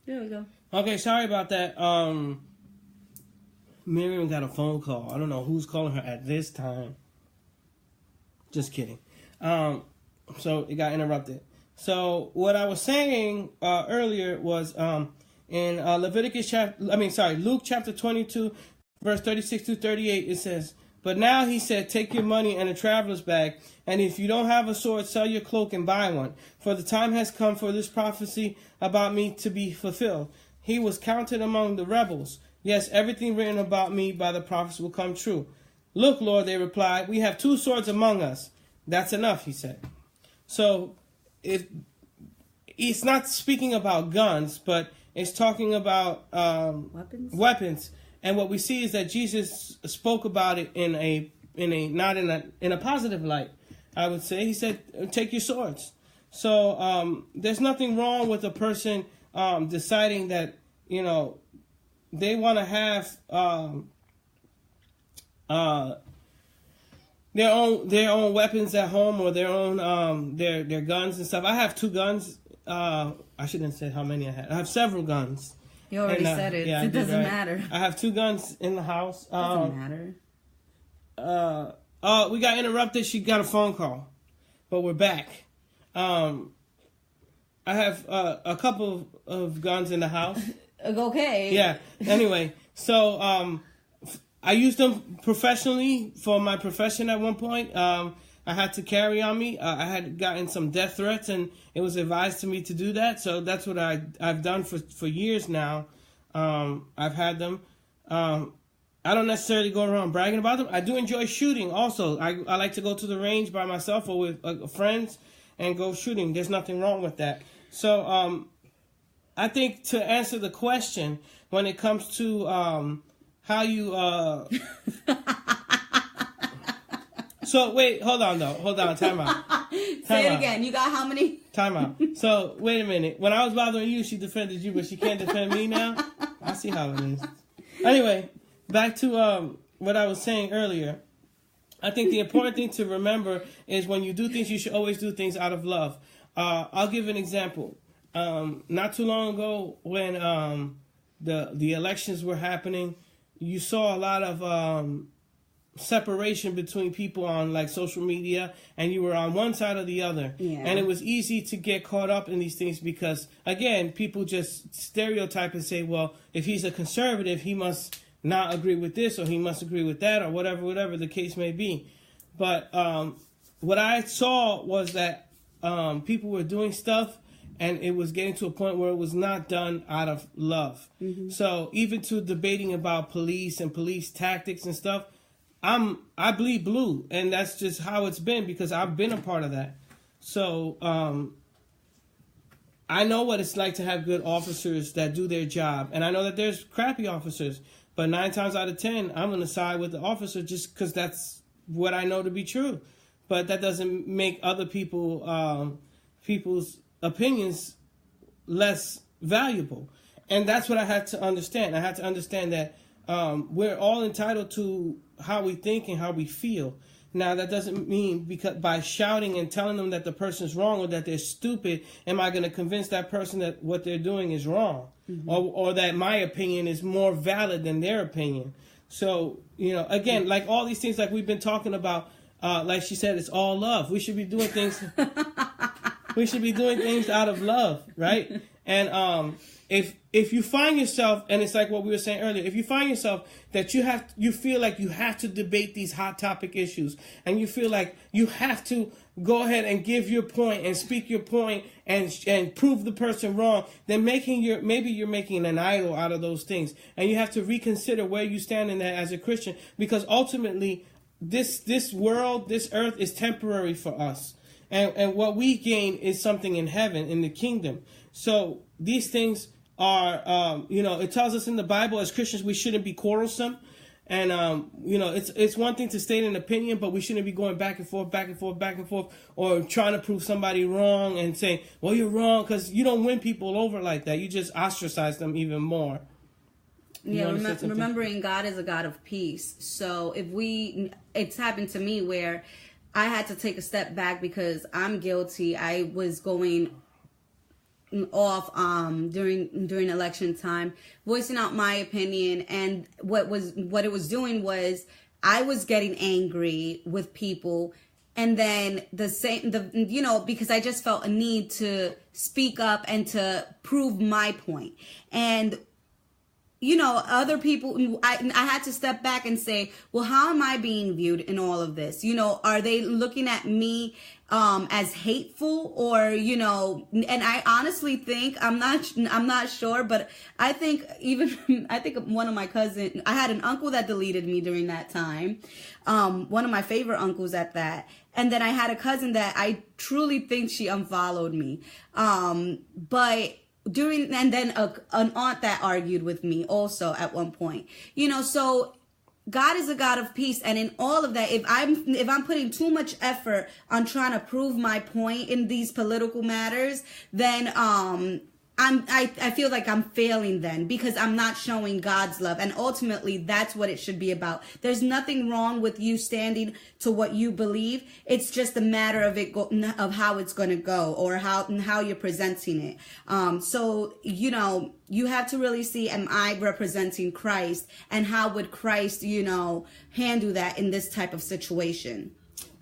There we go. Okay, sorry about that. Miriam got a phone call. I don't know who's calling her at this time. Just kidding. So it got interrupted. So what I was saying earlier was in Luke chapter 22, verse 36 to 38, it says, "But now he said, take your money and a traveler's bag, and if you don't have a sword, sell your cloak and buy one. For the time has come for this prophecy about me to be fulfilled. He was counted among the rebels. Yes, everything written about me by the prophets will come true. Look, Lord," they replied, "we have 2 swords among us." "That's enough," he said. So it's not speaking about guns, but it's talking about weapons. And what we see is that Jesus spoke about it in a positive light, I would say. He said, take your swords. So there's nothing wrong with a person deciding that, they want to have their own weapons at home, or their own their guns and stuff. I have 2 guns. I shouldn't have said how many I had. I have several guns. You already said it. Yeah, it doesn't matter. I have 2 guns in the house. Doesn't matter. We got interrupted. She got a phone call, but we're back. I have a couple of guns in the house. Okay. Yeah. Anyway, so I used them professionally for my profession at one point. I had to carry on me. I had gotten some death threats, and it was advised to me to do that. So that's what I've done for years now. I've had them. I don't necessarily go around bragging about them. I do enjoy shooting also. I like to go to the range by myself or with friends and go shooting. There's nothing wrong with that. So I think to answer the question, when it comes to how you... So, wait, hold on, time out. Say it again. You got how many? Time out. So, wait a minute. When I was bothering you, she defended you, but she can't defend me now? I see how it is. Anyway, back to what I was saying earlier. I think the important thing to remember is when you do things, you should always do things out of love. I'll give an example. Not too long ago, when the elections were happening, you saw a lot of separation between people on like social media, and you were on one side or the other. Yeah. And it was easy to get caught up in these things because, again, people just stereotype and say, well, if he's a conservative, he must not agree with this, or he must agree with that, or whatever the case may be. But what I saw was that people were doing stuff, and it was getting to a point where it was not done out of love. Mm-hmm. So even to debating about police and police tactics and stuff, I bleed blue, and that's just how it's been because I've been a part of that. So I know what it's like to have good officers that do their job, and I know that there's crappy officers, but 9 times out of 10, I'm going to side with the officer just because that's what I know to be true. But that doesn't make other people's opinions less valuable. And that's what I had to understand. I had to understand that we're all entitled to how we think and how we feel. Now, that doesn't mean because by shouting and telling them that the person's wrong or that they're stupid, am I going to convince that person that what they're doing is wrong, mm-hmm. or that my opinion is more valid than their opinion. So, again, like all these things like we've been talking about, like she said, it's all love. We should be doing things. We should be doing things out of love, right? And if you find yourself, and it's like what we were saying earlier, if you find yourself that you feel like you have to debate these hot topic issues, and you feel like you have to go ahead and give your point and speak your point and prove the person wrong, then maybe you're making an idol out of those things, and you have to reconsider where you stand in that as a Christian, because ultimately this world, this earth is temporary for us. And what we gain is something in heaven, in the kingdom. So these things are, it tells us in the Bible as Christians we shouldn't be quarrelsome. And, it's one thing to state an opinion, but we shouldn't be going back and forth, or trying to prove somebody wrong and saying, well, you're wrong, because you don't win people over like that. You just ostracize them even more. Yeah, remembering God is a God of peace. So it's happened to me where I had to take a step back because I'm guilty. I was going off during election time, voicing out my opinion, and what it was doing was I was getting angry with people, and then because I just felt a need to speak up and to prove my point. And other people, I had to step back and say, well, how am I being viewed in all of this? Are they looking at me as hateful, or and I honestly think, I'm not sure, but I think one of my cousins, I had an uncle that deleted me during that time, one of my favorite uncles at that, and then I had a cousin that I truly think she unfollowed me, but and then an aunt that argued with me also at one point. So God is a God of peace, and in all of that, if I'm putting too much effort on trying to prove my point in these political matters, then I feel like I'm failing then, because I'm not showing God's love. And ultimately, that's what it should be about. There's nothing wrong with you standing to what you believe. It's just a matter of how it's going to go, or how you're presenting it. So, you have to really see, am I representing Christ, and how would Christ, handle that in this type of situation?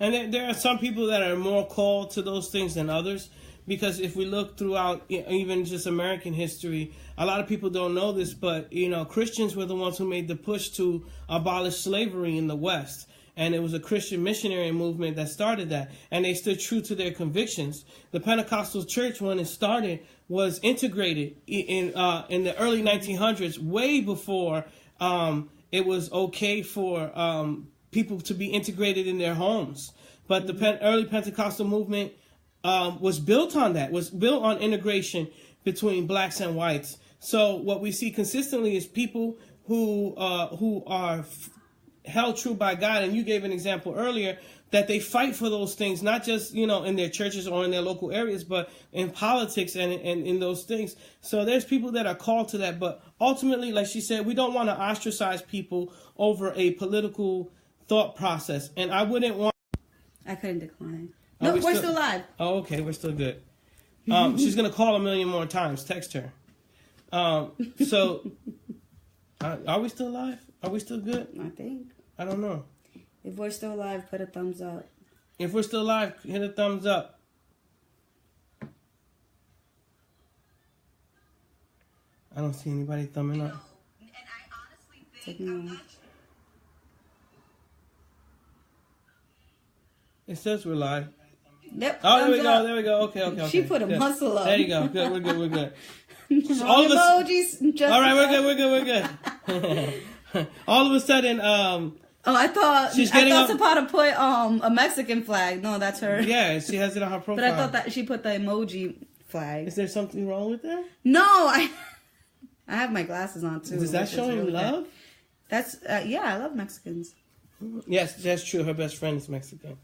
And there are some people that are more called to those things than others. Because if we look throughout even just American history, a lot of people don't know this, but, Christians were the ones who made the push to abolish slavery in the West. And it was a Christian missionary movement that started that. And they stood true to their convictions. The Pentecostal church, when it started, was integrated in the early 1900s, way before it was okay for people to be integrated in their homes. But the early Pentecostal movement was built on that, was built on integration between blacks and whites. So what we see consistently is people who are held true by God. And you gave an example earlier that they fight for those things, not just, in their churches or in their local areas, but in politics and in those things. So there's people that are called to that. But ultimately, like she said, we don't want to ostracize people over a political thought process. And I wouldn't want... I couldn't decline. No, we're still live. Oh, okay. We're still good. She's going to call a million more times. Text her. So, are we still live? Are we still good? I think. I don't know. If we're still live, put a thumbs up. If we're still live, hit a thumbs up. I don't see anybody thumbing up. And I honestly think... It says we're live. Yep. Oh, there we go. Okay. She put a muscle up. There you go. Good. We're good. All emojis. All right, we're good. All of a sudden, I thought up. Zapata put a Mexican flag. No, that's her. Yeah, she has it on her profile. But I thought that she put the emoji flag. Is there something wrong with that? No, I have my glasses on too. Is that showing really love? That's I love Mexicans. Yes, that's true. Her best friend is Mexican.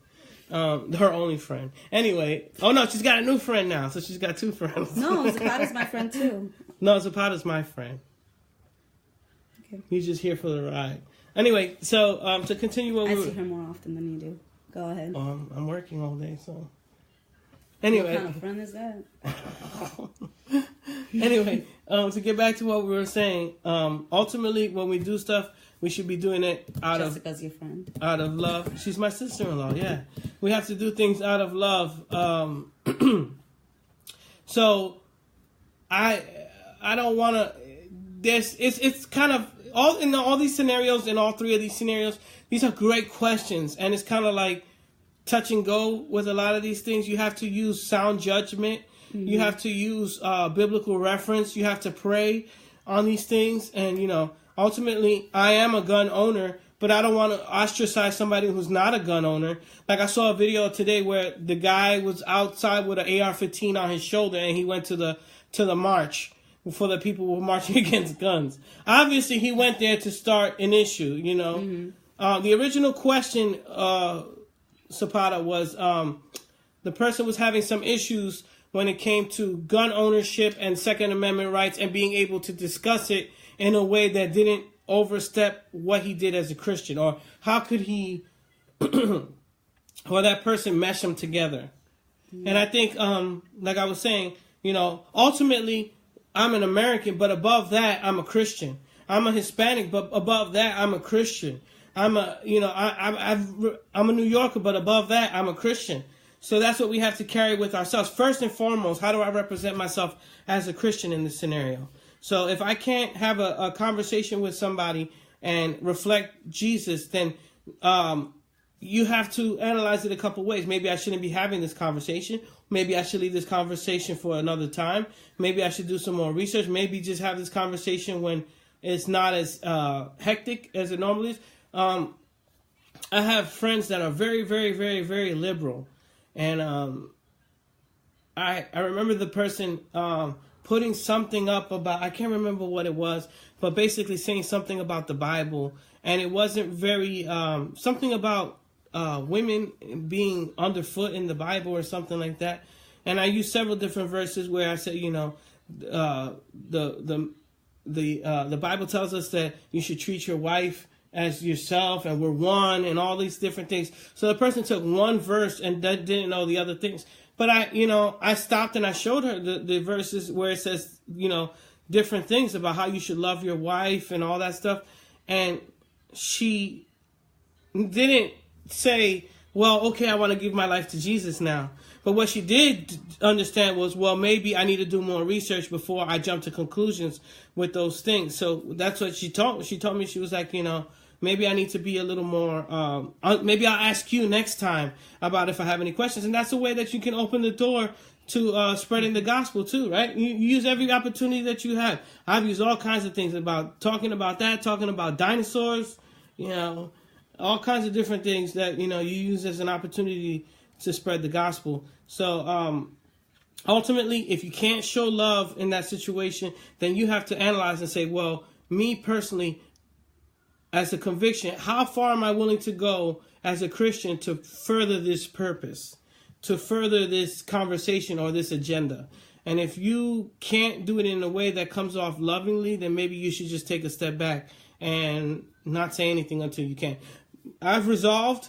Her only friend. Anyway, oh no, she's got a new friend now, so she's got two friends. No, Zapata's my friend too. No, Zapata's my friend. Okay. He's just here for the ride. Anyway, so to continue what I see her more often than you do. Go ahead. I'm working all day, so. Anyway. What kind of friend is that? Anyway, to get back to what we were saying, ultimately, when we do stuff, we should be doing it Jessica's your friend. Out of love. She's my sister-in-law, yeah. We have to do things out of love. So, I don't want to... It's kind of... all these scenarios, in all three of these scenarios, these are great questions. And it's kind of like touch and go with a lot of these things. You have to use sound judgment. Mm-hmm. You have to use biblical reference. You have to pray on these things. And, ultimately, I am a gun owner, but I don't want to ostracize somebody who's not a gun owner. Like I saw a video today where the guy was outside with an AR-15 on his shoulder, and he went to the march for the people who were marching against guns. Obviously, he went there to start an issue, Mm-hmm. The original question, Zapata, was the person was having some issues when it came to gun ownership and Second Amendment rights and being able to discuss it in a way that didn't overstep what he did as a Christian, or how could he or that person mesh them together. Mm-hmm. And I think, like I was saying, Ultimately, I'm an American, but above that, I'm a Christian. I'm a Hispanic, but above that, I'm a Christian. I'm a New Yorker, but above that, I'm a Christian. So that's what we have to carry with ourselves. First and foremost, how do I represent myself as a Christian in this scenario? So if I can't have a conversation with somebody and reflect Jesus, then you have to analyze it a couple ways. Maybe I shouldn't be having this conversation. Maybe I should leave this conversation for another time. Maybe I should do some more research. Maybe just have this conversation when it's not as hectic as it normally is. I have friends that are very, very, very, very liberal. And I remember the person putting something up about, I can't remember what it was, but basically saying something about the Bible. And it wasn't very, something about women being underfoot in the Bible or something like that. And I used several different verses where I said, the Bible tells us that you should treat your wife as yourself, and we're one, and all these different things. So the person took one verse and didn't know the other things. But I stopped and I showed her the verses where it says, different things about how you should love your wife and all that stuff. And she didn't say, well, okay, I want to give my life to Jesus now. But what she did understand was, well, maybe I need to do more research before I jump to conclusions with those things. So that's what she told me. She told me, she was like, maybe I need to be a little more, maybe I'll ask you next time about if I have any questions. And that's a way that you can open the door to spreading the gospel too, right? You use every opportunity that you have. I've used all kinds of things about talking about dinosaurs, all kinds of different things that, you use as an opportunity to spread the gospel. So ultimately, if you can't show love in that situation, then you have to analyze and say, well, me personally, as a conviction, how far am I willing to go as a Christian to further this purpose, to further this conversation or this agenda? And if you can't do it in a way that comes off lovingly, then maybe you should just take a step back and not say anything until you can. I've resolved.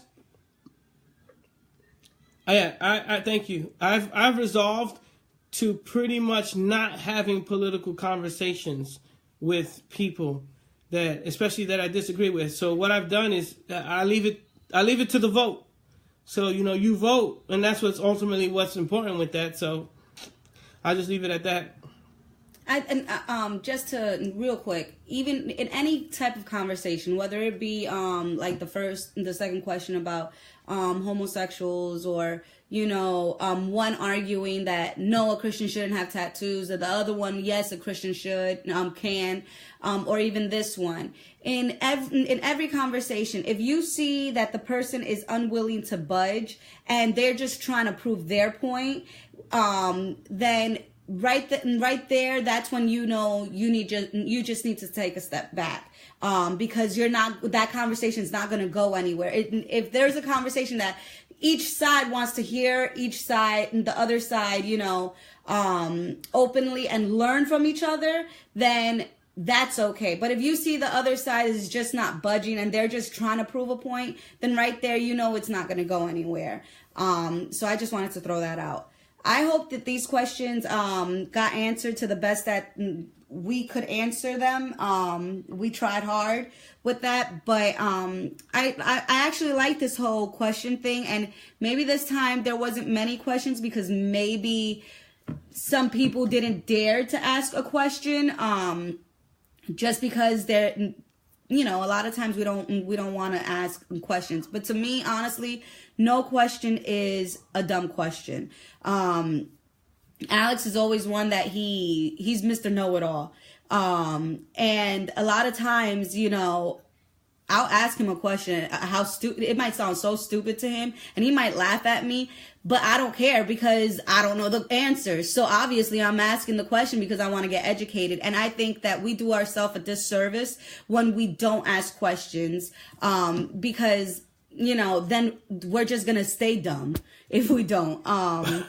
I thank you. I've resolved to pretty much not having political conversations with people that, especially that I disagree with. So what I've done is I leave it to the vote. So you vote, and that's what's important with that. So I'll just leave it at that. Just to real quick, even in any type of conversation, whether it be like the second question about homosexuals, or one arguing that no, a Christian shouldn't have tattoos, or the other one, yes, a Christian can, or even this one. In every conversation, if you see that the person is unwilling to budge and they're just trying to prove their point, then right there, that's when you just need to take a step back, because that conversation is not going to go anywhere. If there's a conversation that each side wants to hear the other side, openly and learn from each other, then that's okay. But if you see the other side is just not budging and they're just trying to prove a point, then right there, it's not going to go anywhere. So I just wanted to throw that out. I hope that these questions got answered to the best that we could answer them. We tried hard with that, but I actually like this whole question thing, and maybe this time there wasn't many questions because maybe some people didn't dare to ask a question, just because they're, a lot of times we don't want to ask questions. But to me, honestly, no question is a dumb question. Alex is always one that he's Mr. Know-it-all. And a lot of times, I'll ask him a question, how stupid, it might sound so stupid to him, and he might laugh at me, but I don't care because I don't know the answers. So obviously I'm asking the question because I want to get educated. And I think that we do ourselves a disservice when we don't ask questions, because, then we're just going to stay dumb if we don't. I'm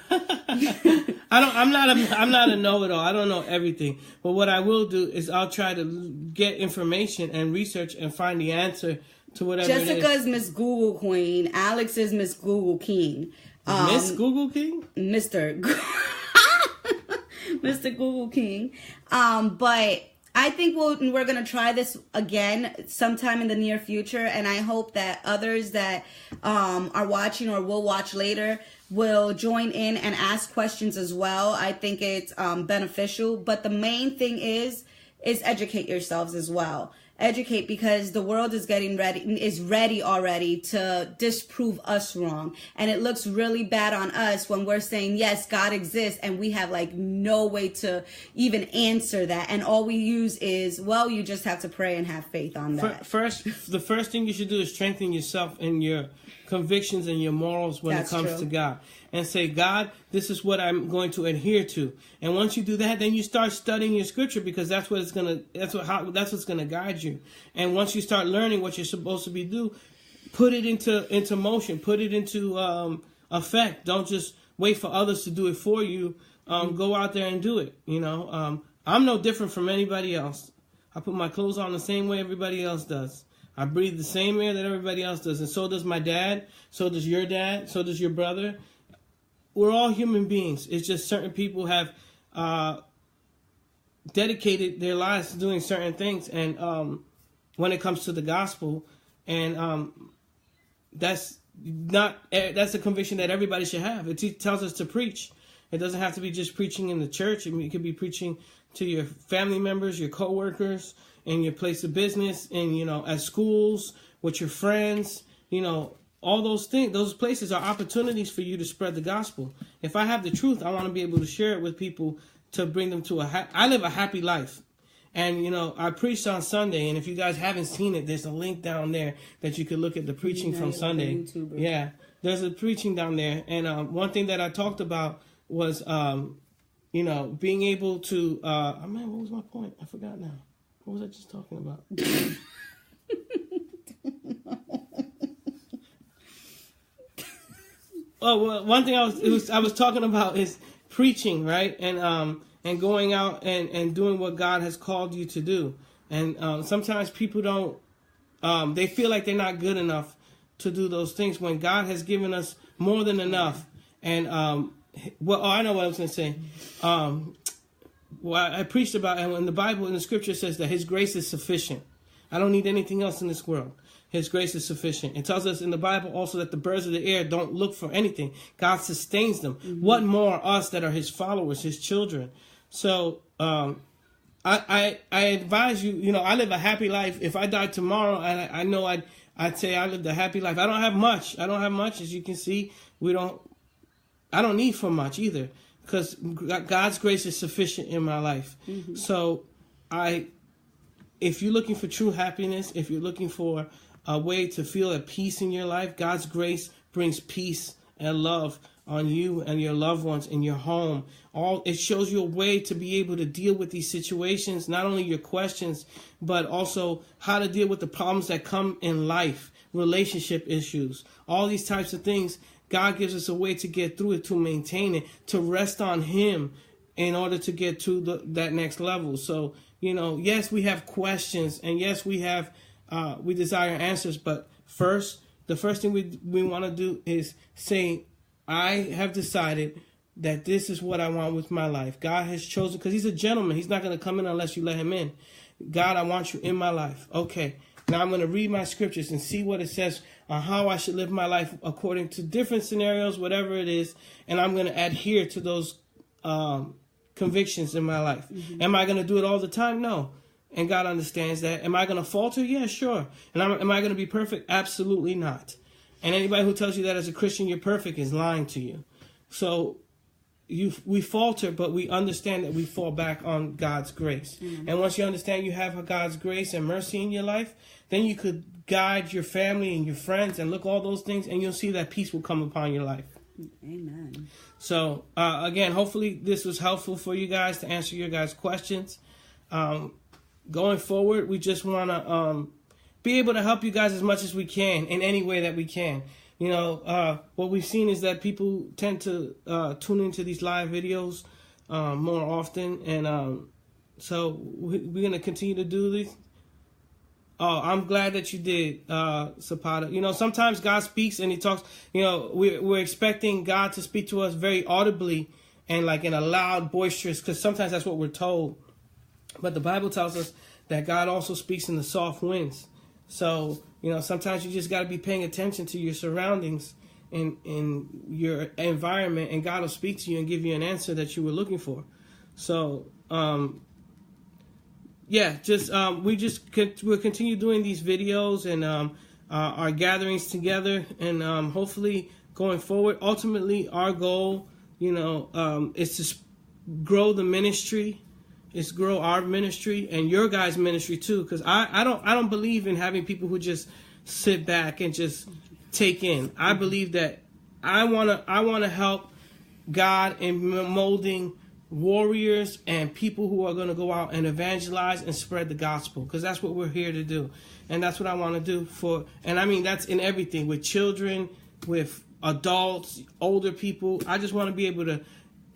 not a know-it-all. I don't know everything. But what I will do is I'll try to get information and research and find the answer to whatever Jessica it is. is Miss Google Queen. Alex is Miss Google King. Miss Google King? Mr. Mr. Google King. But I think we're going to try this again sometime in the near future. And I hope that others that are watching or will watch later will join in and ask questions as well. I think it's beneficial. But the main thing is educate yourselves as well. Educate, because the world is ready already to disprove us wrong. And it looks really bad on us when we're saying, yes, God exists, and we have like no way to even answer that. And all we use is, well, you just have to pray and have faith on that. The first thing you should do is strengthen yourself in your convictions and your morals when it comes to God. And say, God, this is what I'm going to adhere to. And once you do that, then you start studying your scripture, because that's what's gonna guide you. And once you start learning what you're supposed to do, put it into motion, put it into effect. Don't just wait for others to do it for you. Go out there and do it. I'm no different from anybody else. I put my clothes on the same way everybody else does. I breathe the same air that everybody else does. And so does my dad. So does your dad. So does your brother. We're all human beings. It's just certain people have dedicated their lives to doing certain things. And when it comes to the gospel, and that's a conviction that everybody should have. It tells us to preach. It doesn't have to be just preaching in the church. It could be preaching to your family members, your coworkers, in your place of business, and at schools, with your friends. All those things, those places are opportunities for you to spread the gospel. If I have the truth, I want to be able to share it with people to bring them to I live a happy life. And, I preached on Sunday, and if you guys haven't seen it, there's a link down there that you could look at the preaching from Sunday. Yeah, there's a preaching down there. And one thing that I talked about was, being able to, what was my point? I forgot now. What was I just talking about? Well, one thing I was talking about is preaching, right? And going out and doing what God has called you to do. And sometimes people don't, they feel like they're not good enough to do those things when God has given us more than enough. And I know what I was going to say. I preached about, and in the Bible, in the scripture, says that His grace is sufficient. I don't need anything else in this world. His grace is sufficient. It tells us in the Bible also that the birds of the air don't look for anything. God sustains them. Mm-hmm. What more us that are His followers, His children? So I advise you, I live a happy life. If I died tomorrow, I know I'd say I lived a happy life. I don't have much. As you can see. I don't need for much either, because God's grace is sufficient in my life. Mm-hmm. So if you're looking for true happiness, if you're looking for a way to feel at peace in your life, God's grace brings peace and love on you and your loved ones in your home. It shows you a way to be able to deal with these situations, not only your questions, but also how to deal with the problems that come in life, relationship issues, all these types of things. God gives us a way to get through it, to maintain it, to rest on Him in order to get to that next level. So, yes, we have questions, and yes, we desire answers, but the first thing we want to do is say, I have decided that this is what I want with my life. God has chosen, because He's a gentleman. He's not going to come in unless you let Him in. God, I want you in my life. Okay, now I'm going to read my scriptures and see what it says on how I should live my life according to different scenarios, whatever it is, and I'm going to adhere to those convictions in my life. Mm-hmm. Am I going to do it all the time? No. And God understands that. Am I going to falter? Yeah, sure. And am I going to be perfect? Absolutely not. And anybody who tells you that as a Christian you're perfect is lying to you. So we falter, but we understand that we fall back on God's grace. Mm-hmm. And once you understand you have God's grace and mercy in your life, then you could guide your family and your friends and look all those things, and you'll see that peace will come upon your life. Amen. So, again, hopefully this was helpful for you guys to answer your guys' questions. Going forward, we just want to be able to help you guys as much as we can in any way that we can. What we've seen is that people tend to tune into these live videos more often. And so we're going to continue to do these. Oh, I'm glad that you did, Zapata. Sometimes God speaks and He talks. We're expecting God to speak to us very audibly and like in a loud, boisterous, because sometimes that's what we're told. But the Bible tells us that God also speaks in the soft winds. So, sometimes you just got to be paying attention to your surroundings and in your environment, and God will speak to you and give you an answer that you were looking for. So, we'll continue doing these videos and our gatherings together, and hopefully going forward, ultimately our goal, is to grow the ministry. It's grow our ministry and your guys' ministry too, because I don't believe in having people who just sit back and just take in. I believe that I wanna help God in molding warriors and people who are going to go out and evangelize and spread the gospel, because that's what we're here to do, and that's what I want to do and I mean that's in everything, with children, with adults, older people. I just want to be able to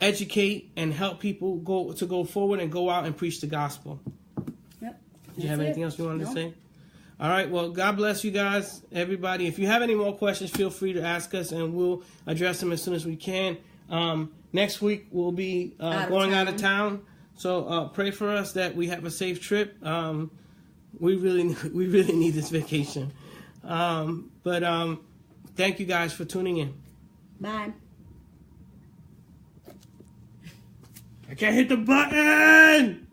educate and help people go forward and go out and preach the gospel. Yep. Do you have anything else you wanted to say? All right. Well, God bless you guys, everybody. If you have any more questions, feel free to ask us, and we'll address them as soon as we can. Next week we'll be going out of town, so pray for us that we have a safe trip. We really need this vacation. But thank you guys for tuning in. Bye. I can't hit the button!